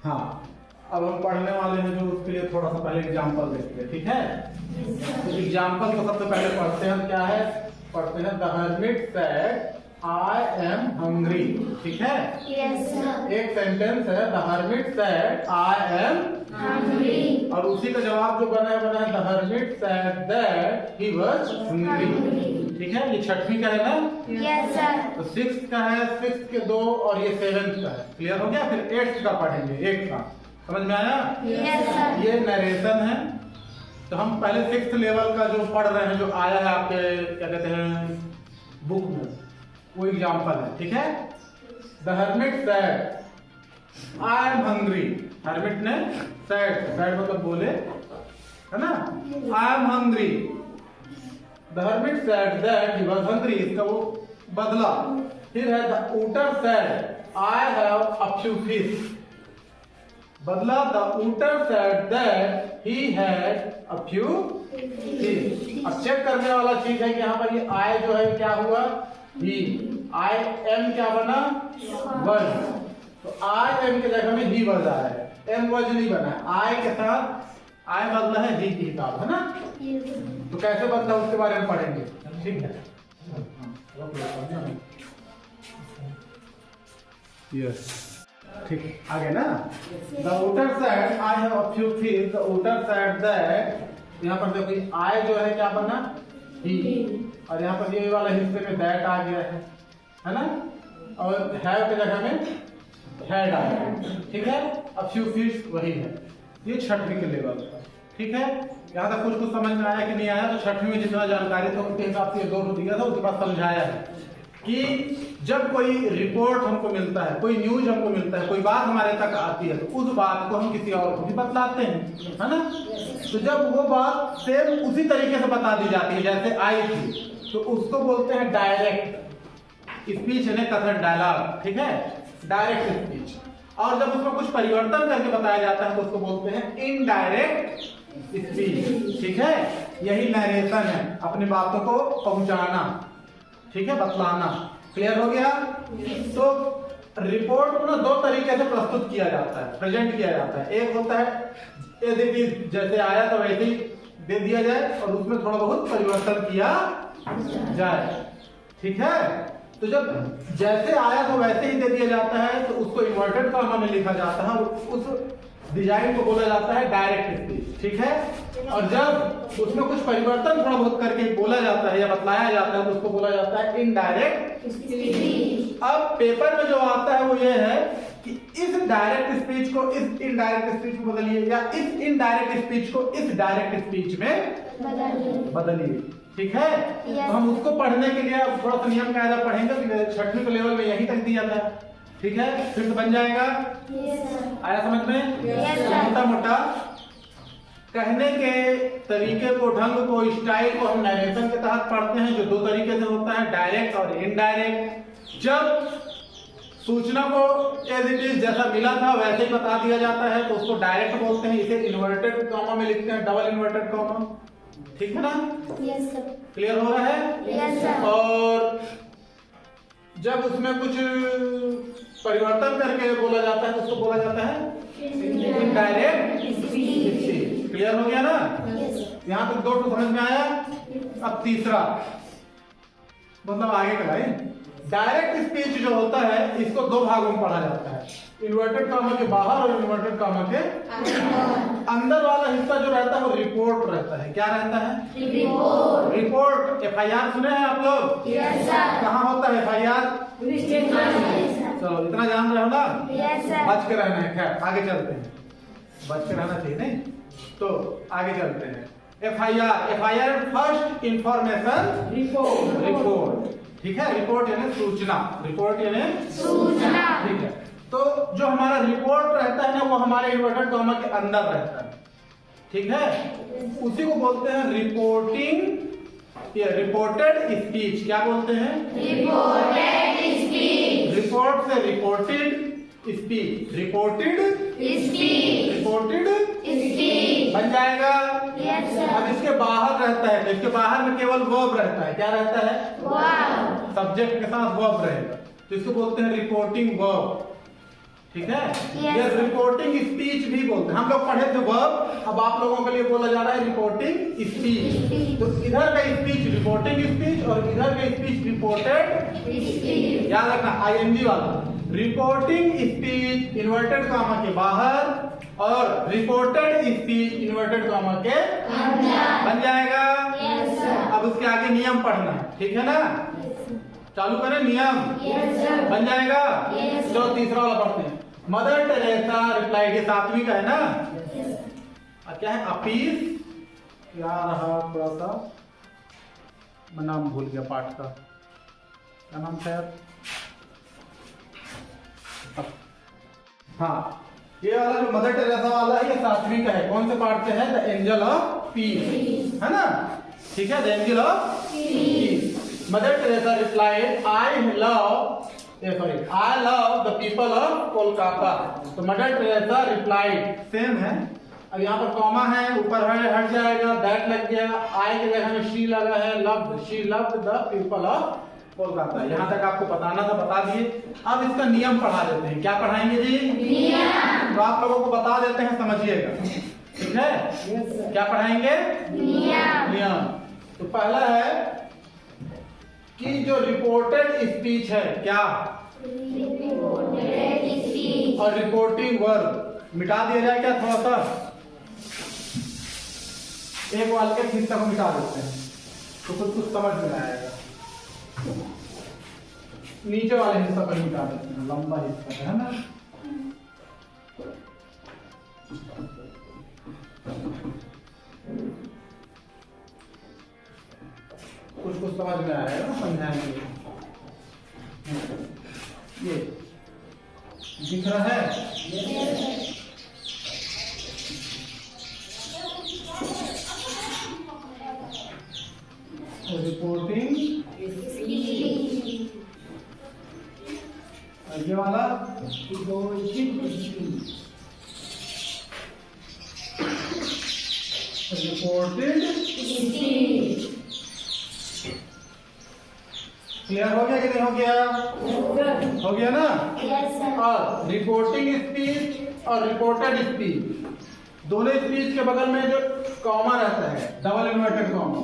हाँ, अब हम पढ़ने वाले हैं जो उसके लिए थोड़ा सा पहले एग्जाम्पल देखते हैं, ठीक है। तो एग्जाम्पल को सबसे पहले पढ़ते हैं, क्या है, पढ़ते हैं the hermit said I am hungry, ठीक है। Yes, sir. एक सेंटेंस है the hermit said I M Hungry. और उसी का जवाब जो बना है the hermit said that he was hungry, ठीक है। ये छठवीं का है ना। Yes, sir. तो सिक्स का है, सिक्स के दो और ये सेवेंथ का है, क्लियर हो गया। फिर एट्थ का पढ़ेंगे, एक का, समझ में आया। Yes, sir. ये नरेशन है। तो हम पहले सिक्स लेवल का जो पढ़ रहे हैं, जो आया है आपके क्या कहते हैं बुक में, वो एग्जाम्पल है, ठीक है। The hermit said I am hungry, hermit ने सेड, सेड मतलब बोले, है ना। I am hungry, the hermit said that he was hungry, इसका वो बदला। फिर है the otter said I have a few fish, बदला the otter said that he had a few fish. अब चेक करने वाला चीज है कि यहाँ पर ये आई जो है क्या हुआ, ही, आई एम क्या बना, वर्ड। तो आई एम के जगह में ही वर्ड आया है, एम वर्ड नहीं बना है। आई के साथ आई बदला है ही की हिसाब, है ना। तो कैसे बनता है उसके बारे में पढ़ेंगे, ठीक है। यस, ठीक, आगे ना। The otter said I have a few fish, the otter said that, यहाँ पर देखो आई जो है क्या बना, ही, और यहाँ पर ये वाला हिस्से में दैट आ गया है ना। और हैव की जगह में हैड आ गया, ठीक है। अब फ्यू फिश वही है। ये छठवीं के लेवल का, ठीक है। यहाँ तक कुछ समझ में आया कि नहीं आया। तो छठवीं में जितना जानकारी था उनके हिसाब से ये दो दिया था, उसके बाद समझाया है कि जब कोई रिपोर्ट हमको मिलता है, कोई न्यूज हमको मिलता है, कोई बात हमारे तक आती है, तो उस बात को हम किसी और को भी बतलाते हैं, है ना। तो जब वो बात सेम उसी तरीके से बता दी जाती है जैसे आई थी, तो उसको बोलते हैं डायरेक्ट स्पीच, यानी कथन, डायलॉग, ठीक है, डायरेक्ट स्पीच। और जब उसमें कुछ परिवर्तन करके बताया जाता है तो उसको बोलते हैं इनडायरेक्ट स्पीच, ठीक है। यही नरेशन है, अपनी बातों को पहुंचाना, ठीक है, बतलाना। क्लियर हो गया। तो रिपोर्ट को ना दो तरीके से प्रस्तुत किया जाता है, प्रेजेंट किया जाता है। एक होता है एज इट इज, जैसे आया तो वैसे ही दे दिया जाए और उसमें थोड़ा बहुत परिवर्तन किया जाए, ठीक है। तो जब जैसे आया तो वैसे ही दे दिया जाता है तो उसको इन्वर्टेड कॉमा में लिखा जाता है, उस डिजाइन को बोला जाता है डायरेक्ट स्पीच, ठीक है। और जब उसमें कुछ परिवर्तन थोड़ा बहुत करके बोला जाता है या बतलाया जाता है तो उसको बोला जाता है इनडायरेक्ट स्पीच। अब पेपर में जो आता है वो ये है कि इस डायरेक्ट स्पीच को इस इनडायरेक्ट स्पीच में बदलिए, या इस इनडायरेक्ट स्पीच को इस डायरेक्ट स्पीच में बदलिए, ठीक है। तो हम उसको पढ़ने के लिए थोड़ा सा नियम कायदा पढ़ेंगे। छठवीं के लेवल में यही तक दिया था, ठीक है। फिर तो बन जाएगा। आया समझ में। मोटा मोटा कहने के तरीके को, ढंग को, स्टाइल को हम नरेशन के तहत पढ़ते हैं, जो दो तरीके से होता है, डायरेक्ट और इनडायरेक्ट। जब सूचना को एज इट इज जैसा मिला था वैसे ही बता दिया जाता है तो उसको डायरेक्ट बोलते हैं। इसे इन्वर्टेड कॉमा में लिखते हैं, डबल इन्वर्टेड कॉमा, ठीक है ना। क्लियर हो रहा है। और जब उसमें कुछ परिवर्तन करके बोला जाता है तो उसको बोला जाता है इनडायरेक्ट स्पीच। क्लियर हो गया ना। यहाँ तक दो तो समझ में आया। अब तीसरा मतलब आगे का लाइन, डायरेक्ट स्पीच जो होता है इसको दो भागों में पढ़ा जाता है, इन्वर्टेड कॉमा के बाहर और इन्वर्टेड कॉमा के अंदर वाला हिस्सा जो रहता है वो रिपोर्ट रहता है। क्या रहता है? रिपोर्ट। रिपोर्ट FIR सुने हैं आप लोग? Yes sir. कहाँ होता है FIR? चलो इतना जान रहे हो ना। Yes sir. बच के रहना है। खैर आगे चलते हैं, बच के रहना चाहिए नहीं तो आगे चलते हैं। FIR फर्स्ट इंफॉर्मेशन रिपोर्ट, ठीक है। रिपोर्ट यानी सूचना, रिपोर्ट यानी सूचना, ठीक है। तो जो हमारा रिपोर्ट रहता है ना वो हमारे इन्वर्टेड कॉमा के अंदर रहता है, ठीक है। उसी को बोलते हैं रिपोर्टिंग या रिपोर्टेड स्पीच। क्या बोलते हैं? Reported speech. रिपोर्ट से reported speech, reported speech, reported speech बन जाएगा। Yes sir. अब इसके बाहर रहता है तो इसके बाहर में केवल वर्ब रहता है। क्या रहता है? वर्ब। सब्जेक्ट के साथ वर्ब रहेगा तो इसको बोलते हैं रिपोर्टिंग वर्ब, ठीक है। Yes, ये sir. रिपोर्टिंग स्पीच भी बोलते हैं। हम लोग पढ़े थे वर्ब, अब आप लोगों के लिए बोला जा रहा है रिपोर्टिंग स्पीच। तो इधर का स्पीच रिपोर्टिंग स्पीच और इधर का स्पीच रिपोर्टेड स्पीच। याद रखना, आईएनजी वाला। रिपोर्टिंग स्पीच इन्वर्टेड कॉमा के बाहर और रिपोर्टेड स्पीच इन्वर्टेड कॉमा के बन जाएगा। Yes, sir. अब उसके आगे नियम पढ़ना है, ठीक है ना। चालू करें नियम। Yes, sir. बन जाएगा। Yes. चलो तीसरा वाला पढ़ते हैं। मदर टेरेसा रिप्लाइड, ये 7वीं का है ना। क्या है, अपील क्या रहा, थोड़ा सा मैं नाम भूल गया पाठ का, क्या नाम था यार। हाँ, ये वाला जो मदर टेरेसा वाला है ये 7वीं का है। कौन से पार्ट से है, द एंजल ऑफ पीस, है ना। ठीक है, the angel of peace. Mother Teresa replied I love the people of Kolkata. तो मदर टेरेसा रिप्लाइड सेम है। अब यहाँ पर कॉमा है, ऊपर है हट जाएगा, दैट लग गया, आई की जगह में शी लगा है, she loved the people of Kolkata. यहाँ तक आपको बताना था, बता दिए। अब इसका नियम पढ़ा देते हैं। क्या पढ़ाएंगे जी, नियम। तो आप लोगों को बता देते हैं, समझिएगा, ठीक है। क्या पढ़ाएंगे, नियम। तो पहला है कि जो रिपोर्टेड स्पीच है, क्या, और रिपोर्टिंग वर्ब मिटा दिया जाए क्या, थोड़ा सा एक वाले के हिस्सा को मिटा देते हैं तो कुछ समझ में आएगा। नीचे वाले हिस्सा पर मिटा देते हैं, लंबा हिस्सा है ना। कुछ समझ में आएगा ना, समझाएंगे। ये दिख रहा है, रिपोर्टिंग, ये वाला रिपोर्टेड। क्लियर हो गया कि नहीं हो गया, हो गया ना। और रिपोर्टिंग स्पीच और रिपोर्टेड स्पीच दोनों स्पीच के बगल में जो कॉमा रहता है, डबल इन्वर्टेड कॉमा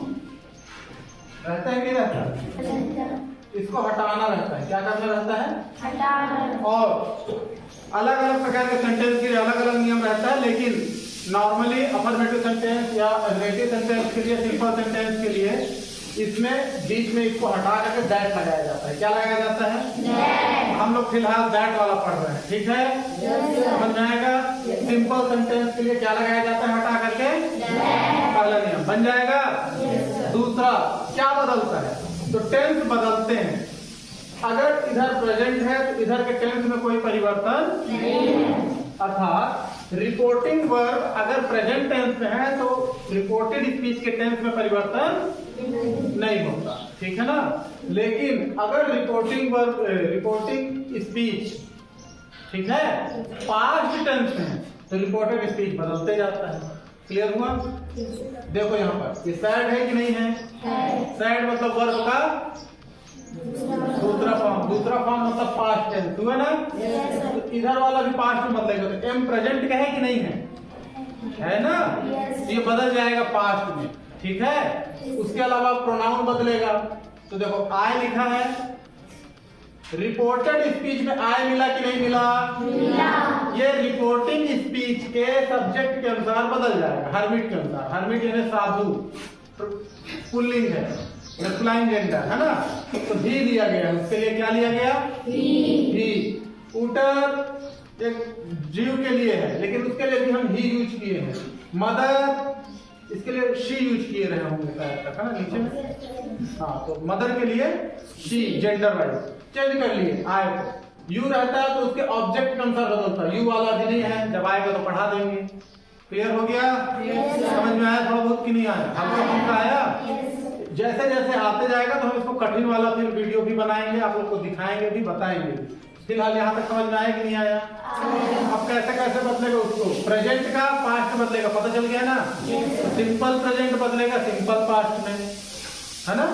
रहता है कि रहता है, इसको हटाना रहता है। क्या करना रहता है, हटाना। और अलग अलग प्रकार के सेंटेंस के लिए अलग अलग नियम रहता है, लेकिन नॉर्मली अफर्मेटिव सेंटेंस या नेगेटिव सेंटेंस के लिए, सिंपल सेंटेंस के लिए इसमें बीच में इसको हटा करके दैट लगाया जाता है। क्या लगाया जाता है, दैट। हम लोग फिलहाल दैट वाला पढ़ रहे हैं, ठीक है, समझ में आएगा। सिंपल सेंटेंस के लिए क्या लगाया जाता है, हटा करके पहला नियम बन जाएगा। दूसरा क्या बदलता है, तो टेंस बदलते हैं। अगर इधर प्रेजेंट है तो इधर के टेंस में कोई परिवर्तन नहीं है। अर्थात रिपोर्टिंग वर्ब अगर प्रेजेंट टेंस में है तो रिपोर्टेड स्पीच के टेंस में परिवर्तन नहीं होता, ठीक है ना। लेकिन अगर रिपोर्टिंग स्पीच, ठीक है, पास्ट टेंस में है तो रिपोर्टेड स्पीच बदलते जाता है। क्लियर हुआ। देखो यहाँ पर ये सैड है कि नहीं है, सैड मतलब वर्ब का दूसरा फॉर्म मतलब पास्ट टेंस हुआ ना। तो इधर वाला भी पास्ट में बदलेगा, तो एम प्रेजेंट का है कि नहीं है ना। ये बदल जाएगा पास्ट में, ठीक है। उसके अलावा प्रोनाउन बदलेगा। तो देखो आई लिखा है, रिपोर्टेड स्पीच में आई मिला कि नहीं मिला, ये रिपोर्टिंग स्पीच के सब्जेक्ट के अनुसार बदल जाएगा, हर्मिट के अनुसार। हर्मिट यानी साधु, पुल्लिंग है, रेस्लाइन जेंडर है ना। तो भी दिया गया, उसके लिए क्या लिया गया, भी। ऊटर एक जीव के लिए है, लेकिन उसके लिए भी हम ही यूज किए हैं। मदर इसके लिए शी यूज किए रहे होंगे शायद तक, है ना, नीचे में। हाँ, तो मदर के लिए शी, जेंडर वाइज चेंज कर लिए। आए को यू रहता है तो उसके ऑब्जेक्ट के अनुसार बदलता है। यू वाला भी नहीं है, जब आएगा तो पढ़ा देंगे। क्लियर हो गया, समझ में आया थोड़ा बहुत कि नहीं आया, हल्का फुल्का आया। जैसे जैसे आते जाएगा तो हम इसको कठिन वाला फिर वीडियो भी बनाएंगे, आप लोग को दिखाएंगे भी, बताएंगे भी। फिलहाल यहाँ तक समझ में आया कि नहीं आया। अब कैसे कैसे बदलेगा उसको, प्रेजेंट का पास्ट बदलेगा, पता चल गया ना। सिंपल प्रेजेंट बदलेगा सिंपल पास्ट में, है ना।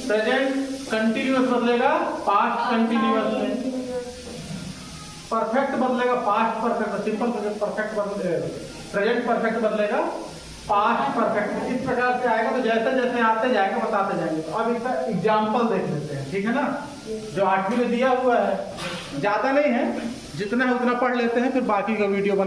प्रेजेंट कंटिन्यूअस बदलेगा पास्ट कंटिन्यूअस में। परफेक्ट बदलेगा past perfect, simple perfect present perfect बदलेगा पास्ट परफेक्ट। इस प्रकार से आएगा। तो जैसे जैसे आते जाएगा बताते जाएंगे। तो अब इसका एग्जाम्पल देख लेते हैं, ठीक है ना, जो 8वीं में दिया हुआ है, ज्यादा नहीं है, जितना है उतना पढ़ लेते हैं, फिर बाकी का वीडियो बना